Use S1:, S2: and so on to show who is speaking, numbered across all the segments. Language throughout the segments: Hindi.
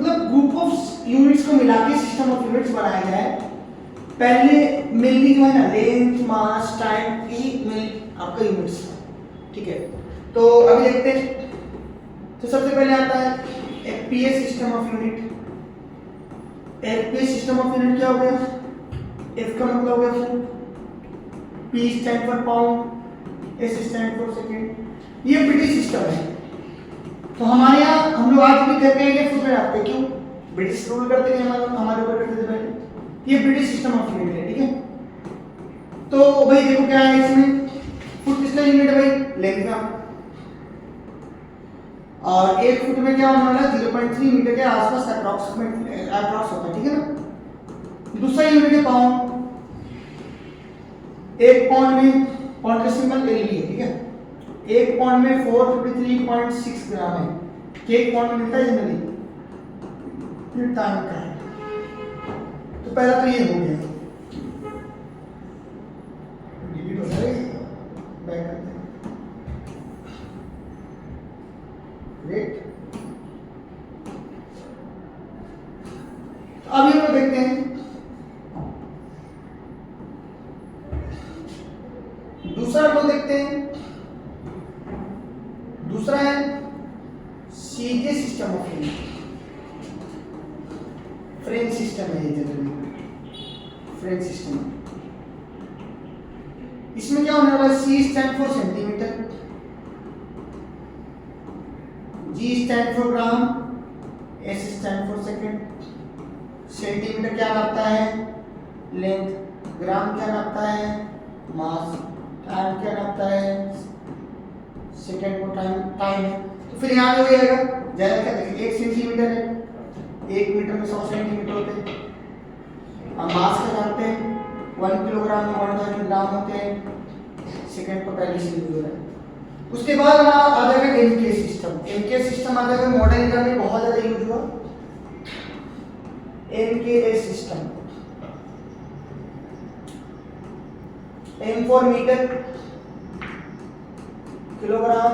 S1: मतलब ग्रुप ऑफ यूनिट्स को मिला के सिस्टम ऑफ यूनिट्स बनाया गया है। पहले मिली जो है ना, लेंथ, मास, टाइम, ई मिल आपका यूनिट्स, ठीक है। तो अभी देखते हैं। तो सबसे पहले आता है FPS system of unit. FPS system of unit क्या हो गया? एफ का मतलब हो गया foot, P stand for pound, S stand for second. ये ब्रिटिश सिस्टम है। तो हमारे यहाँ हम लोग आज भी कहते हैं कि फुट में रखते हैं, क्यों? ब्रिटिश रूल करते थे, हमारे ऊपर करते थे पहले। ये ब्रिटिश सिस्टम ऑफ यूनिट है, ठीक है। तो भाई देखो क्या है इसमें, फुट किसका यूनिट है भाई? लेंथ का। और एक फुट में क्या होने वाला है? 0.3 मीटर के आसपास अप्रॉक्स होता है, ठीक है ना। दूसरा यूनिट है पाउंड। एक पाउंड का सिंबल एल है, ठीक है। एक पाउंड में 453.6 ग्राम है, कि एक पाउंड में मिलता है जनरली। फिर टाइम का है, तो पहला तो ये हो गया, डिलीट हो जाएगा, बैक करते हैं, ग्रेट। अब ये लोग देखते हैं दूसरा, लोग देखते हैं। दूसरा है CGS system of unit. French system है ये, जनरली फ्रेंच सिस्टम। इसमें क्या होने वाला है? C stand for centimetre, G stand for gram, S stand for second. Centimetre क्या नापता है? लेंथ। ग्राम क्या नापता है? मास। टाइम क्या नापता है? सेकेंड को टाइम है। तो फिर यहाँ पे हो जाएगा, ज्यादा क्या देखिए, 1 सेंटीमीटर है, 1 मीटर में 100 सेंटीमीटर होते हैं। अब मास का जानते हैं, 1 किलोग्राम में 1000 ग्राम होते हैं। सेकेंड को पहले से यूज हो रहा है। उसके बाद हमारा आ जाएगा एमके सिस्टम। एमके सिस्टम आ जाएगा, मॉडर्न इंडिया में बहुत ज्यादा यूज हुआ MK system. M for metre, kilogram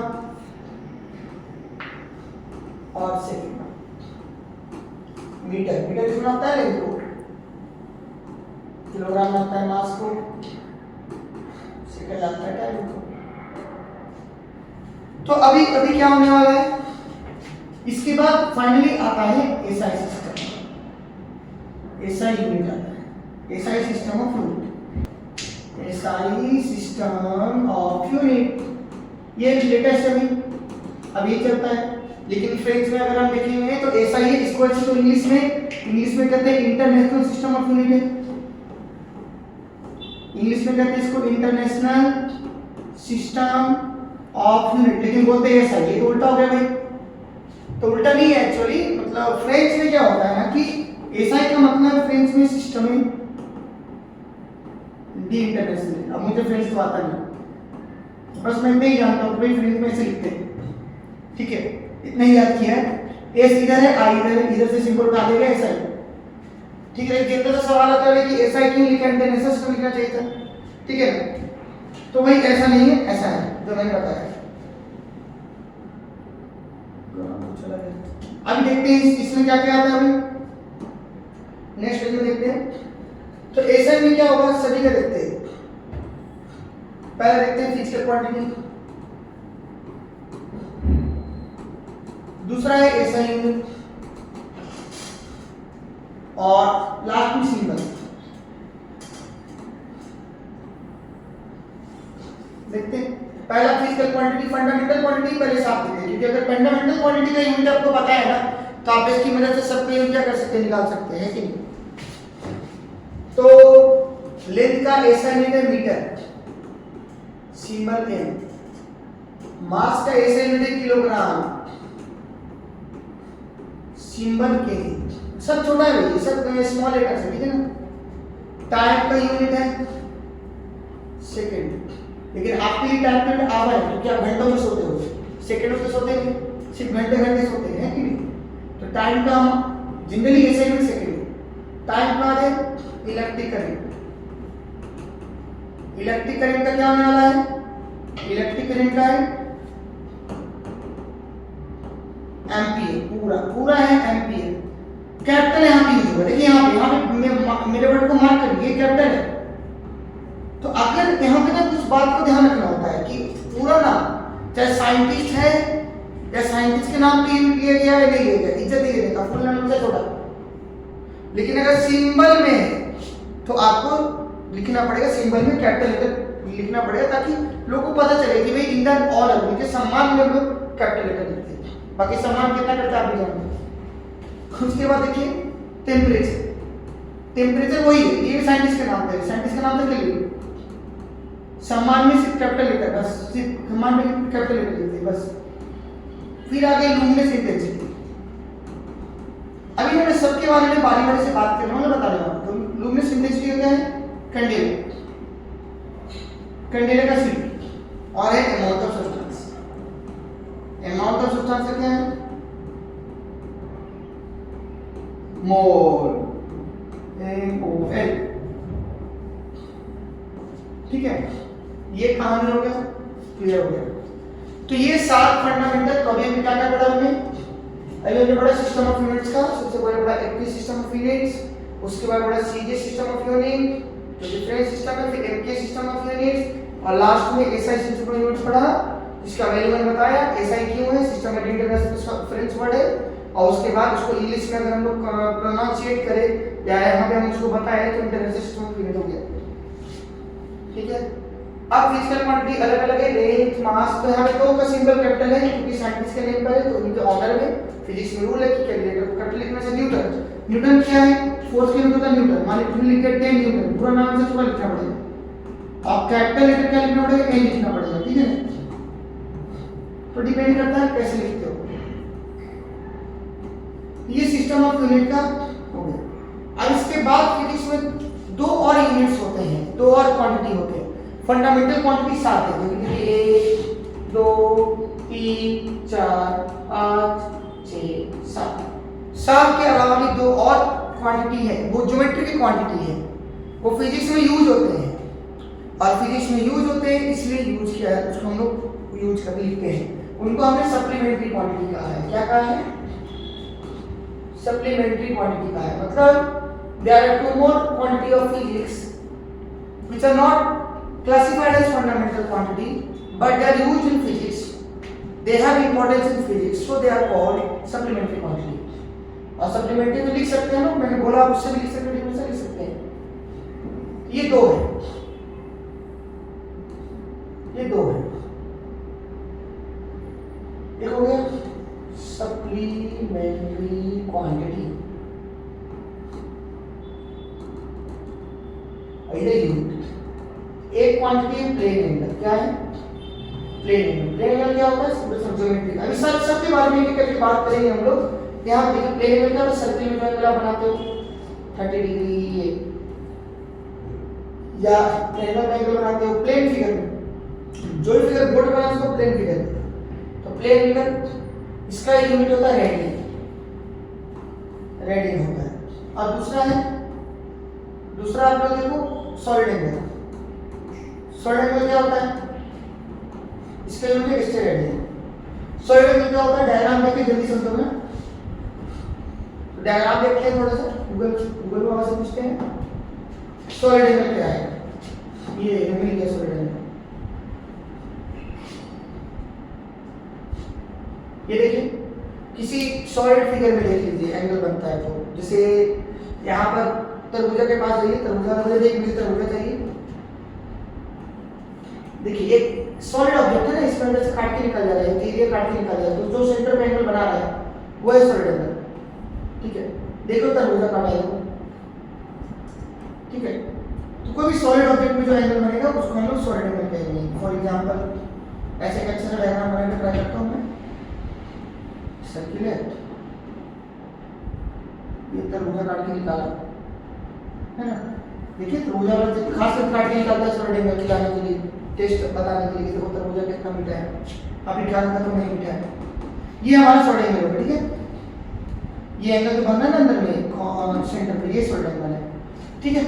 S1: और सेकेंड। मीटर इसमें आता है लेंथ को, किलोग्राम में आता है मास को, सेकेंड आता है टाइम को। तो अभी क्या होने वाला है? इसके बाद फाइनली आता है एसआई सिस्टम। एसआई यूनिट आता है, SI system of unit. SI system of unit ये लेटेस्ट अभी चलता है, लेकिन फ्रेंच में अगर हम देखेंगे तो एसआई है। इसको तो इंग्लिश में कहते हैं इंटरनेशनल सिस्टम ऑफ यूनिट है। इंग्लिश में कहते हैं इसको इंटरनेशनल सिस्टम ऑफ यूनिट, लेकिन बोलते हैं एसआई। ये तो उल्टा हो गया भाई। तो उल्टा नहीं है एक्चुअली, मतलब फ्रेंच में क्या होता है ना कि एसआई का मतलब फ्रेंच में सिस्टम है डी इंटरनेशनल। अब मुझे फ्रेंच तो आता नहीं, बस मैं नहीं जानता हूँ भाई फ्रेंच में ऐसे लिखते हैं, ठीक है। इतना ही याद किया है। एस इधर है, आई इधर है, इधर से सिंबल उठा देगा एसआई, ठीक है। जितना सा सवाल आता है कि एसआई क्यों लिखा, इंटरनेशनल सिस्टम लिखना चाहिए था, ठीक है ना। तो भाई ऐसा नहीं है, ऐसा है जो मैंने बताया। अभी देखते हैं इसमें क्या क्या आता है अभी नेक्स्ट पेज में देखते हैं। तो एसआई में क्या होगा सभी का देखते हैं। पहले देखते हैं फिजिकल क्वांटिटी, दूसरा है एसआई यूनिट, और लास्ट में सिंबल। देखते हैं पहला फिजिकल क्वांटिटी, फंडामेंटल क्वांटिटी पहले साफ देखते हैं, क्योंकि अगर फंडामेंटल क्वांटिटी का यूनिट आपको पता है ना, तो आप इसकी मदद से सबको यूनिट क्या कर सकते हैं, निकाल सकते हैं कि नहीं। तो लेंथ का एसआई यूनिट है मीटर, सिंबल एम। मास का एसआई यूनिट है किलोग्राम, सिंबल के। सब छोटा है भाई, सब स्मॉल लेटर्स है, ठीक है ना। टाइम का यूनिट है सेकंड, लेकिन आपके लिए टाइम का यूनिट आवर है, तो क्या घंटों में सोते हो? सेकंडों में सोते नहीं, सिर्फ घंटे सोते हैं कि नहीं। तो टाइम का हम जनरली ऐसे यूनिट सेकंड। टाइम का है इलेक्ट्रिक करंट। इलेक्ट्रिक करंट का क्या होने वाला है? इलेक्ट्रिक करंट का है एम्पियर, पूरा है एम्पियर। कैपिटल यहाँ पे यूज होगा। देखिए यहाँ पे मेरे वर्ड को मार्क करिए, कैपिटल है। तो अगर यहाँ पे ना कुछ बात को ध्यान रखना होता है कि पूरा नाम चाहे साइंटिस्ट है या साइंटिस्ट के नाम पे लिया गया है नहीं लिया गया, इज्जत नहीं देने का, फुल नाम से छोटा। लेकिन अगर सिंबल में है तो आपको लिखना पड़ेगा, सिंबल में कैपिटल लेटर लिखना पड़ेगा ताकि लोगों को पता चले कि भाई इंडियन ऑनर, उनके सम्मान में लोग कैपिटल लेटर लिखते हैं। बाकी सम्मान कितना करते हैं आप भी जानते। उसके बाद देखिए टेम्परेचर, टेम्परेचर वही है, ये साइंटिस्ट के नाम पे, साइंटिस्ट के नाम पे लिख लीजिए। सम्मान में सिर्फ कैपिटल लेटर, बस सिर्फ सम्मान में कैपिटल लेटर लिखते बस। फिर आगे लुमिनस इंटेंसिटी। अभी मैंने सबके बारे में बारी बारी से बात कर रहा हूँ, मैं बता रहा हूँ। तो लुमिनस इंटेंसिटी क्या है? कैंडेला, कैंडेला का स्पीड और है amount of substance. Amount of substance क्या है? मोल, MOL। ठीक है, ये कहानी हो गया, क्लियर हो गया। तो ये 7 फंडामेंटल। तो अभी हमने क्या क्या पढ़ा? अभी हमने पढ़ा सिस्टम ऑफ यूनिट्स का, सबसे पहले पढ़ा एपी सिस्टम ऑफ यूनिट्स, उसके बाद पढ़ा सीजे सिस्टम ऑफ यूनिट, जो डिफरेंस सिस्टम है, फिर एमके सिस्टम ऑफ यूनिट्स, और लास्ट में एसआई सिस्टम ऑफ यूनिट्स पढ़ा, जिसका वैल्यू मैंने बताया एसआई क्यों है, सिस्टमैटिक इंटरनेशनल फ्रेंच वर्ड है। और उसके बाद उसको इंग्लिश में अगर हम लोग प्रोनाउंसिएट करें या यहाँ पे हम उसको बताएं तो इंटरनेशनल सिस्टम ऑफ यूनिट हो गया। ठीक है, अब फिजिकल क्वांटिटी अलग अलग है, रेंज, मास। तो यहाँ पे दो का सिंबल कैपिटल है क्योंकि साइंटिस्ट के नेम पर है, तो उनके ऑनर में फिजिक्स में रूल है कि कैलकुलेटर को कैपिटल लिखने से न्यूटन। न्यूटन क्या है? फोर्स के यूनिट होता है न्यूटन। मान लीजिए लिख के 10 न्यूटन, पूरा नाम से थोड़ा लिखना पड़ेगा। आप कैपिटल लेटर क्या लिखना पड़ेगा? ए लिखना पड़ेगा। ठीक है, तो डिपेंड करता है कैसे लिखते हो। ये सिस्टम ऑफ यूनिट का हो गया। अब इसके बाद फिजिक्स में दो और यूनिट्स होते हैं, दो और क्वांटिटी होते हैं। फंडामेंटल क्वांटिटी 7 है, जैसे कि 1 2 3 4 5 6 7। 7 के अलावा भी दो और क्वांटिटी है, वो ज्योमेट्री की क्वांटिटी है, वो फिजिक्स में यूज होते हैं। और फिजिक्स में यूज होते हैं इसलिए यूज किया है, उसको हम लोग यूज कर लिखते हैं। उनको हमने सप्लीमेंट्री क्वांटिटी कहा है। क्या कहा है? सप्लीमेंट्री क्वांटिटी कहा है। मतलब there are two more quantity of physics which are not classified as fundamental quantity but they are used in physics, they have importance in physics, so they are called supplementary quantity। और supplementary तो लिख सकते हैं ना, मैंने बोला आप उससे भी लिख सकते हैं, लिख सकते हैं। ये दो है, ये दो है, एक हो गया supplementary quantity, इधर यूनिट। एक क्वांटिटी है प्लेन एंगल। क्या है? Plane angle. प्लेन एंगल क्या होता है? ज्योमेट्री। अभी सबके बारे में करके बात करेंगे हम लोग। यहाँ देखिए प्लेन एंगल क्या होता है? सर्किल में एंगल आप बनाते हो 30 डिग्री या ट्रायंगल का एंगल बनाते हो प्लेन फिगर में। जो फिगर बोर्ड बना उसको प्लेन फिगर। तो प्लेन एंगल इसका यूनिट होता है रेडियन, रेडियन होता है। और दूसरा है, दूसरा आप लोग देखो सॉलिड एंगल। सॉलिड एंगल क्या होता है? इसका यूनिट है रेडियन। सॉलिड एंगल क्या होता है? डायग्राम देखिए जल्दी समझो ना, डायग्राम देखते हैं थोड़ा सा, गूगल में वहां से पूछते हैं सॉलिड एंगल क्या है। ये मिल गया सॉलिड एंगल। ये देखिए किसी सॉलिड फिगर में देख लीजिए एंगल बनता है। तो जैसे यहाँ पर तरबूजा के पास जाइए, तरबूजा मुझे देख लीजिए, तरबूजा चाहिए। देखिए एक सॉलिड ऑब्जेक्ट है ना, इसके अंदर से काट के निकल जा रहा है, एरिया काट के निकल जा रहा है, तो जो सेंटर में एंगल बना रहा है वो है सॉलिड एंगल। ठीक है, देखो तरबूजा काटा है। ठीक है, तो कोई भी सॉलिड ऑब्जेक्ट में जो एंगल बनेगा उसको हम लोग सॉलिड एंगल कहेंगे। फॉर एग्जांपल ऐसे एक अच्छा डायग्राम बनाने का ट्राई करता हूं मैं। सर्किल है, ये तरबूजा काट के निकाला है ना। देखिए तरबूजा वाला खास करके काट के निकालता है सॉलिड एंगल खिलाने के लिए, टेस्ट बताने के लिए। देखो तरबूजा कितना मीठा है, आप खा रहे तो नहीं मीठा है। ये हमारा सॉलिड एंगल होगा। ठीक है, ये एंगल जो बन रहा है ना अंदर में सेंटर पे, ये सॉलिड एंगल है। ठीक है,